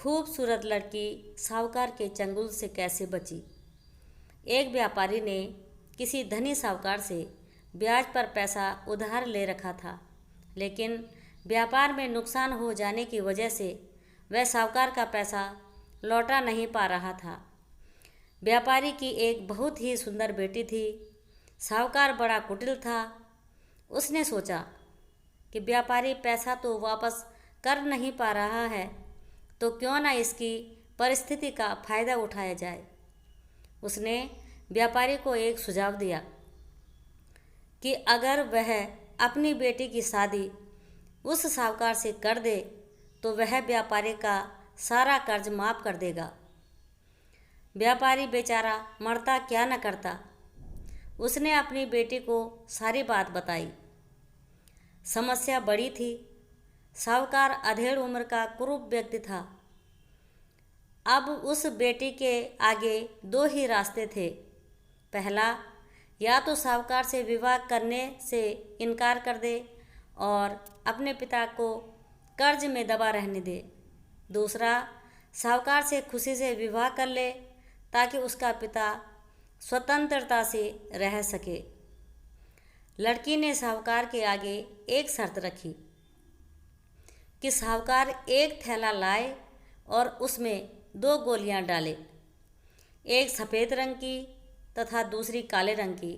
खूबसूरत लड़की साहूकार के चंगुल से कैसे बची। एक व्यापारी ने किसी धनी साहूकार से ब्याज पर पैसा उधार ले रखा था, लेकिन व्यापार में नुकसान हो जाने की वजह से वह साहूकार का पैसा लौटा नहीं पा रहा था। व्यापारी की एक बहुत ही सुंदर बेटी थी। साहूकार बड़ा कुटिल था। उसने सोचा कि व्यापारी पैसा तो वापस कर नहीं पा रहा है, तो क्यों ना इसकी परिस्थिति का फ़ायदा उठाया जाए। उसने व्यापारी को एक सुझाव दिया कि अगर वह अपनी बेटी की शादी उस साहूकार से कर दे तो वह व्यापारी का सारा कर्ज माफ़ कर देगा। व्यापारी बेचारा मरता क्या न करता। उसने अपनी बेटी को सारी बात बताई। समस्या बड़ी थी। साहूकार अधेड़ उम्र का कुरूप व्यक्ति था। अब उस बेटी के आगे दो ही रास्ते थे। पहला, या तो साहूकार से विवाह करने से इनकार कर दे और अपने पिता को कर्ज में दबा रहने दे। दूसरा, साहूकार से खुशी से विवाह कर ले ताकि उसका पिता स्वतंत्रता से रह सके। लड़की ने साहूकार के आगे एक शर्त रखी कि साहूकार एक थैला लाए और उसमें 2 गोलियां डाले, एक सफ़ेद रंग की तथा दूसरी काले रंग की।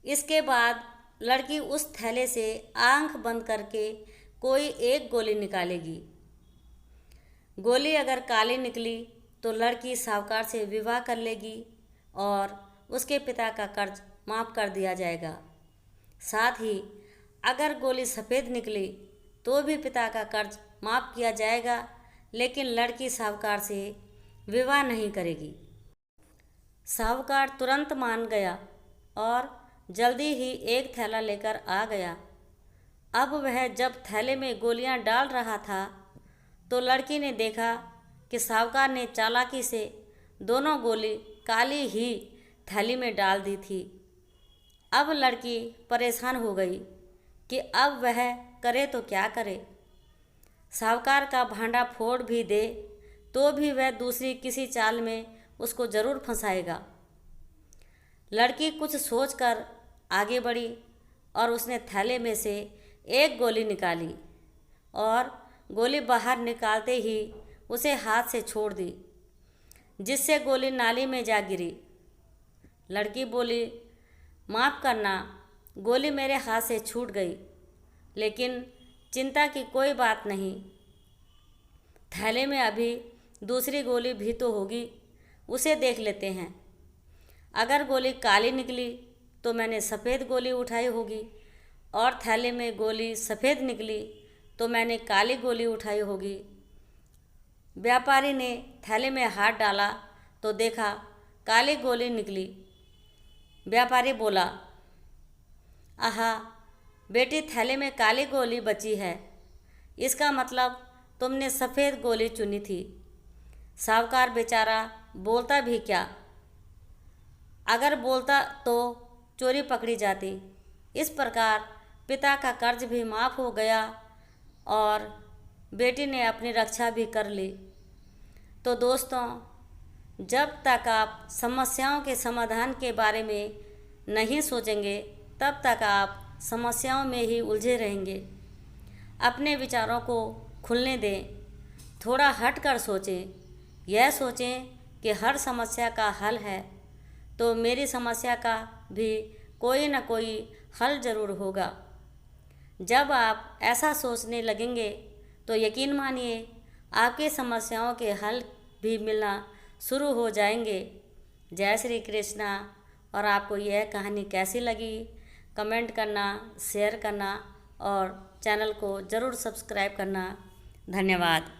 इसके बाद लड़की उस थैले से आंख बंद करके कोई एक गोली निकालेगी। गोली अगर काली निकली तो लड़की साहूकार से विवाह कर लेगी और उसके पिता का कर्ज माफ़ कर दिया जाएगा। साथ ही अगर गोली सफ़ेद निकली तो भी पिता का कर्ज माफ़ किया जाएगा, लेकिन लड़की साहूकार से विवाह नहीं करेगी। साहूकार तुरंत मान गया और जल्दी ही एक थैला लेकर आ गया। अब वह जब थैले में गोलियां डाल रहा था तो लड़की ने देखा कि साहूकार ने चालाकी से दोनों गोली काली ही थैली में डाल दी थी। अब लड़की परेशान हो गई कि अब वह करे तो क्या करे। साहूकार का भांडा फोड़ भी दे तो भी वह दूसरी किसी चाल में उसको ज़रूर फंसाएगा। लड़की कुछ सोचकर आगे बढ़ी और उसने थैले में से एक गोली निकाली और गोली बाहर निकालते ही उसे हाथ से छोड़ दी, जिससे गोली नाली में जा गिरी। लड़की बोली, माफ़ करना, गोली मेरे हाथ से छूट गई, लेकिन चिंता की कोई बात नहीं। थैले में अभी दूसरी गोली भी तो होगी, उसे देख लेते हैं। अगर गोली काली निकली तो मैंने सफ़ेद गोली उठाई होगी और थैले में गोली सफ़ेद निकली तो मैंने काली गोली उठाई होगी। व्यापारी ने थैले में हाथ डाला तो देखा काली गोली निकली। व्यापारी बोला, आहा बेटी, थैले में काली गोली बची है, इसका मतलब तुमने सफ़ेद गोली चुनी थी। साहूकार बेचारा बोलता भी क्या, अगर बोलता तो चोरी पकड़ी जाती। इस प्रकार पिता का कर्ज भी माफ़ हो गया और बेटी ने अपनी रक्षा भी कर ली। तो दोस्तों, जब तक आप समस्याओं के समाधान के बारे में नहीं सोचेंगे तब तक आप समस्याओं में ही उलझे रहेंगे। अपने विचारों को खुलने दें, थोड़ा हट कर सोचें। यह सोचें कि हर समस्या का हल है, तो मेरी समस्या का भी कोई न कोई हल ज़रूर होगा। जब आप ऐसा सोचने लगेंगे तो यकीन मानिए आपकी समस्याओं के हल भी मिलना शुरू हो जाएंगे। जय श्री कृष्णा। और आपको यह कहानी कैसी लगी कमेंट करना, शेयर करना और चैनल को ज़रूर सब्सक्राइब करना। धन्यवाद।